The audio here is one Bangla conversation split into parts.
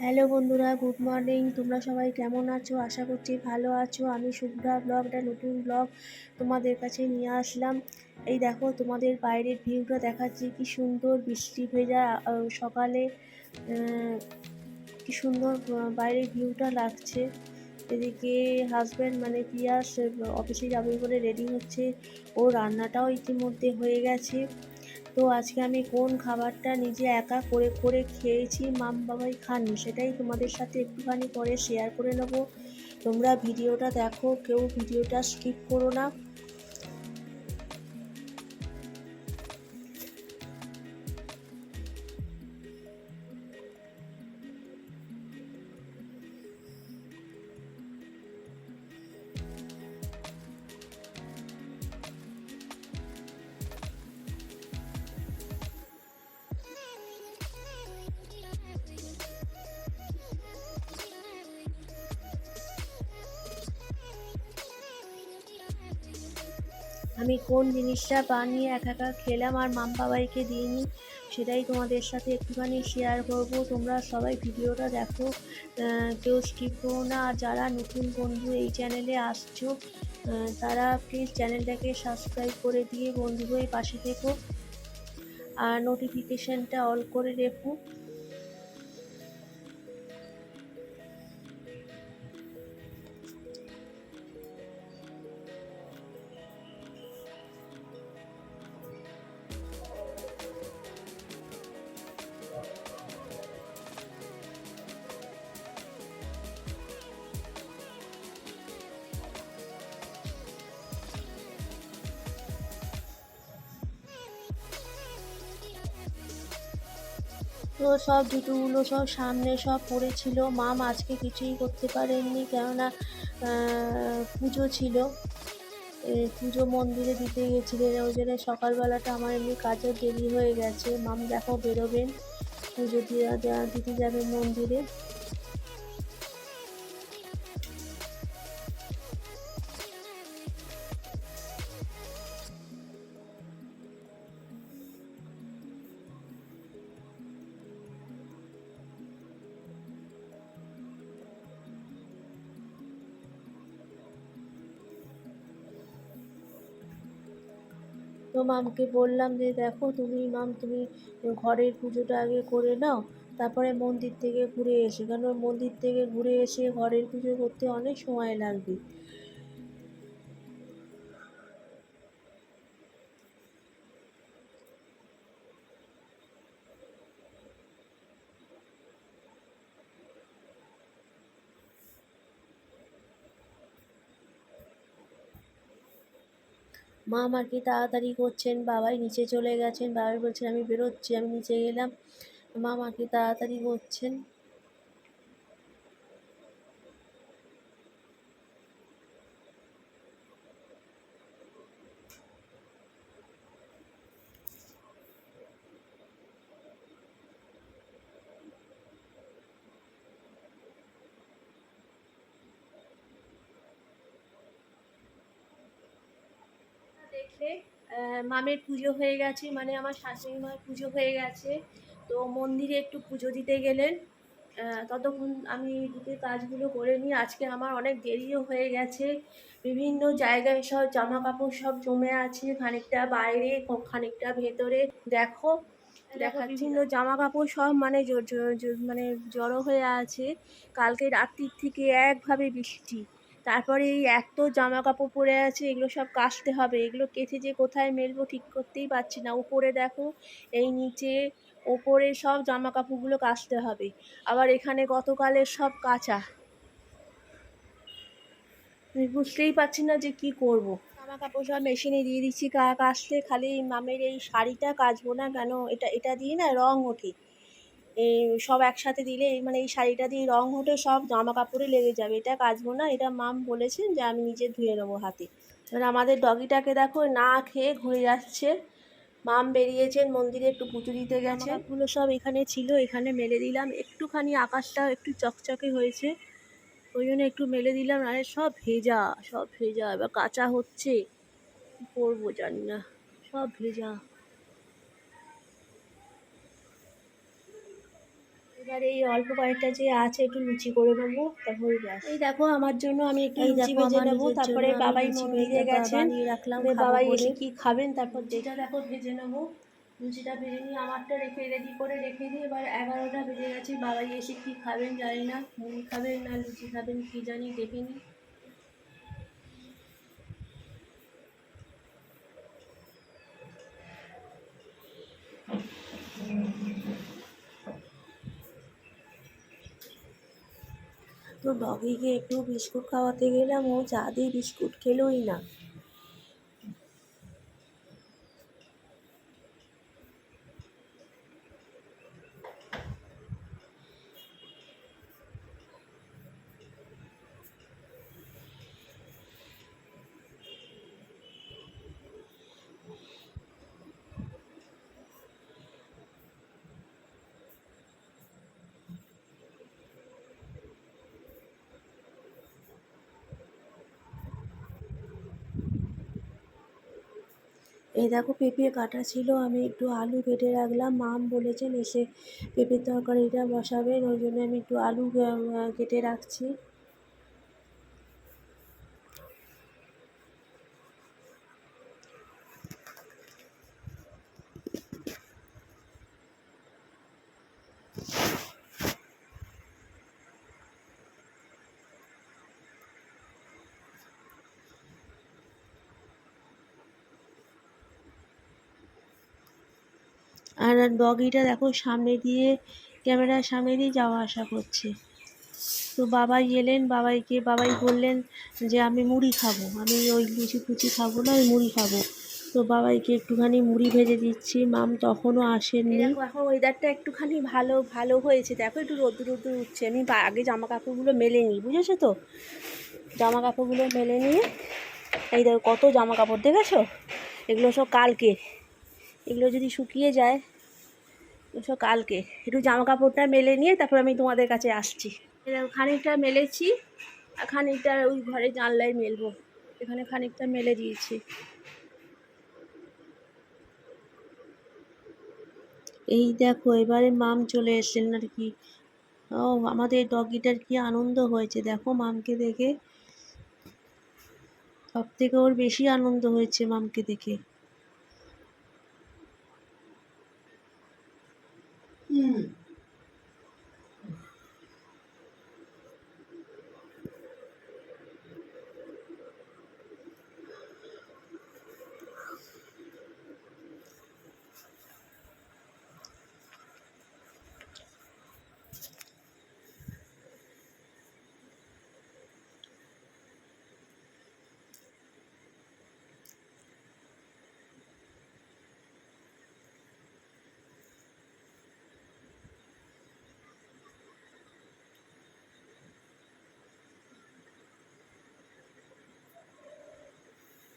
হ্যালো বন্ধুরা, গুড মর্নিং। তোমরা সবাই কেমন আছো? আশা করছি ভালো আছো। আমি শুভ্রা ব্লগটা নতুন ব্লগ তোমাদের কাছে নিয়ে আসলাম। এই দেখো, তোমাদের বাইরের ভিউটা দেখাচ্ছি। কি সুন্দর বৃষ্টি ভেজা সকালে কি সুন্দর বাইরের ভিউটা লাগছে। এদিকে হাজব্যান্ড মানে পিয়াস অফিসে যাবে বলে রেডি হচ্ছে। ও রান্নাটাও ইতিমধ্যে হয়ে গেছে। তো আজকে আমি কোন খাবারটা নিজে একা করে করে খেয়েছি, মাম বাবাই খাননি, সেটাই তোমাদের সাথে একটুখানি পরে শেয়ার করে নেব। তোমরা ভিডিওটা দেখো, কেউ ভিডিওটা স্কিপ করো না। আমি কোন জিনিসটা বানিয়ে একা একা খেলাম আর মাম বাবাইকে দিইনি, সেটাই তোমাদের সাথে একটুখানি শেয়ার করব। তোমরা সবাই ভিডিওটা দেখো, কেউ স্কিপ করো না। আর যারা নতুন বন্ধু এই চ্যানেলে আসছো, তারা প্লিজ চ্যানেলটাকে সাবস্ক্রাইব করে দিয়ে বন্ধু হয়ে পাশে থেকো আর নোটিফিকেশানটা অল করে রেখো। তো সব জুতোগুলো সব সামনে সব পড়েছিল। মাম আজকে কিছুই করতে পারেননি, কেননা পুজো ছিল। পুজো মন্দিরে দিতে গেছিলেন, ওই জন্য সকালবেলাটা আমার এমনি কাজের দেরি হয়ে গেছে। মাম দেখো বেরোবেন, পুজো দিতে যাবেন মন্দিরে। তো মামকে বললাম যে দেখো তুমি ঘরের পুজোটা আগে করে নাও, তারপরে মন্দির থেকে ঘুরে এসে, কেন মন্দির থেকে ঘুরে এসে ঘরের পুজো করতে অনেক সময় লাগবে। মা আর কি তাড়াতাড়ি করছেন, বাবাই নিচে চলে গেছেন। বাবাই বলছেন আমি বেরোচ্ছি, আমি নিচে গেলাম। মা আর কি তাড়াতাড়ি করছেন। দেখলে মামের পুজো হয়ে গেছে, মানে আমার শাশুড়ি মায়ের পুজো হয়ে গেছে। তো মন্দিরে একটু পুজো দিতে গেলেন, ততক্ষণ আমি দিকে কাজগুলো করে নিই। আজকে আমার অনেক দেরিও হয়ে গেছে। বিভিন্ন জায়গায় সব জামা কাপড় সব জমে আছে, খানিকটা বাইরে খানিকটা ভেতরে। দেখো দেখো বিভিন্ন জামা কাপড় সব মানে মানে জড়ো হয়ে আছে। কালকে রাত্রির থেকে একভাবে বৃষ্টি, তারপরে এই এত জামা কাপড় পরে আছে, এগুলো সব কাচতে হবে। এগুলো কেচে যে কোথায় মেলবো ঠিক করতেই পারছি না। উপরে দেখো, এই নিচে, ওপরে সব জামা কাপড়গুলো কাচতে হবে। আবার এখানে গতকালের সব কাচা, আমি বুঝতেই পারছি না যে কি করব। জামা কাপড় সব মেশিনে দিয়ে দিচ্ছি কাচতে, খালি মামের এই শাড়িটা কাচবো না, কেন এটা এটা দিয়ে না রং ওঠে। এই সব একসাথে দিলে মানে এই শাড়িটা দিয়ে রং ওঠে, সব জামা কাপড়ে লেগে যাবে। এটা কাচবো না, এটা মাম বলেছেন যে আমি নিজে ধুয়ে নেবো হাতে। এবার আমাদের ডগিটাকে দেখো না খেয়ে ঘুরে যাচ্ছে। মাম বেরিয়েছেন মন্দিরে একটু পুজো দিতে গেছে। জামাকাপড়গুলো সব এখানে ছিল, এখানে মেলে দিলাম। একটুখানি আকাশটা একটু চকচকে হয়েছে, ওই জন্য একটু মেলে দিলাম। আরে সব ভেজা, সব ভেজা। এবার কাঁচা হচ্ছে, কী করবো জানি না, সব ভেজা। এবার এই অল্প কয়েকটা যে আছে একটু লুচি করে নেবো, তারপরে ব্যাস। এই দেখো আমার জন্য আমি একটু লুচি ভেজে নেবো, তারপরে বাবাই মন্দিরে গেছেন, বাবাই এসে কি খাবেন, তারপর যেটা দেখো ভেজে নেবো। লুচিটা ভেজে নিয়ে আমারটা রেডি করে রেখে দিই। এবার 11টা বেজে গেছে, বাবাই এসে কি খাবেন জানি না, মুড়ি খাবেন না লুচি খাবেন কি জানি, দেখে নিই। তো ডগিকে একটু বিস্কুট খাওয়াতে গেলাম, ও চা দিয়ে বিস্কুট খেলোই না। এই দেখো পেঁপে কাটা ছিল, আমি একটু আলু কেটে রাখলাম। মাম বলেছেন এসে পেঁপের তরকারিটা বসাবেন, ওই জন্য আমি একটু আলু কেটে রাখছি। আর ডগিটা দেখো সামনে দিয়ে, ক্যামেরার সামনে দিয়ে যাওয়া আসা করছে। তো বাবাই এলেন, বাবাই বললেন যে আমি মুড়ি খাবো, আমি ওই লুচি ফুচি খাবো না, ওই মুড়ি খাবো। তো বাবাইকে একটুখানি মুড়ি ভেজে দিচ্ছি। মাম তখনও আসেননি। দেখো এখন ওয়েদারটা একটুখানি ভালো হয়েছে, দেখো একটু রোদ্দুর উঠছে। আমি আগে জামা কাপড়গুলো মেলে নিই, বুঝেছো তো, জামা কাপড়গুলো মেলে নিয়ে, এই দেখো কত জামা কাপড় দেখেছো, এগুলো সব কালকে, এগুলো যদি শুকিয়ে যায় সব কালকে। একটু জামা কাপড়টা মেলে নিয়ে তারপর আমি তোমাদের কাছে আসছি। খানিকটা মেলেছি আর খানিকটা ওই ঘরে জানলায় মেলবো, এখানে খানিকটা মেলে দিয়েছি। এই দেখো এবারে মাম চলে এসেছেন আর কি। ও আমাদের ডগিটার কি আনন্দ হয়েছে দেখো মামকে দেখে, সব থেকে ওর বেশি আনন্দ হয়েছে মামকে দেখে।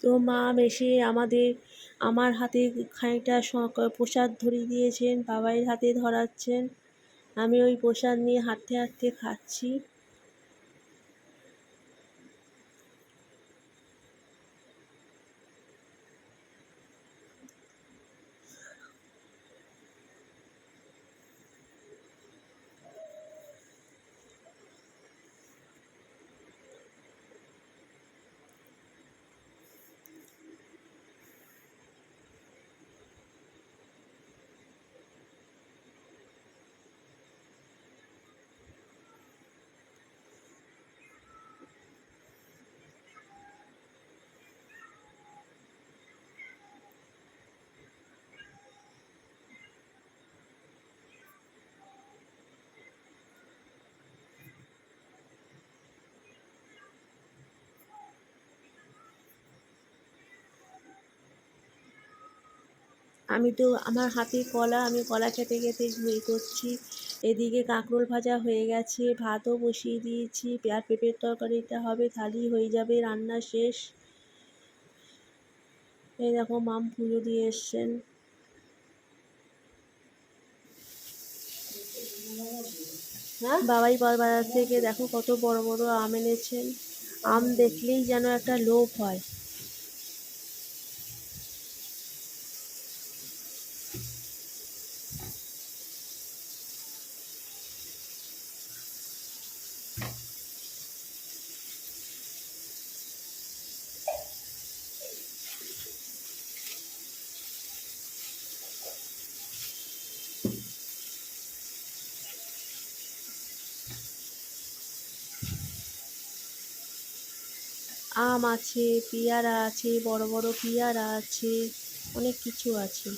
তো মাম এসে আমার হাতে খানিকটা প্রসাদ ধরিয়ে দিয়েছেন, বাবাইয়ের হাতে ধরাচ্ছেন। আমি ওই প্রসাদ নিয়ে হাঁটতে হাঁটতে খাচ্ছি। আমি তো আমার হাতে কলা, আমি কলা খেতে খেতে করছি। এদিকে কাঁকরোল ভাজা হয়ে গেছে, ভাতও বসিয়ে দিয়েছি, আর পেঁপের তরকারিটা হবে, থালি হয়ে যাবে, রান্না শেষ। এই দেখো মাম পুজো দিয়ে এসছেন। বাবাই বাজার থেকে দেখো কত বড় বড় আম এনেছেন। আম দেখলেই যেন একটা লোভ হয়। আম আছে, পেয়ারা আছে, বড় বড় পেয়ারা আছে, অনেক কিছু আছে।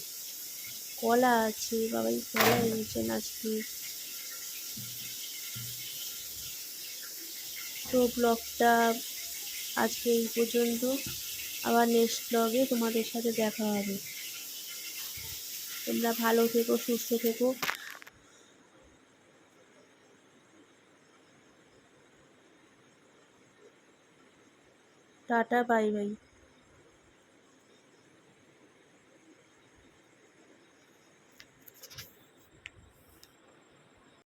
কলা আছে, বাবাই কলা এনেছেন আজকে। তো ব্লগটা আজকে এই পর্যন্ত, আবার নেক্সট ব্লগে তোমাদের সাথে দেখা হবে। তোমরা ভালো থেকো, সুস্থ থেকো। Tata, bye bye.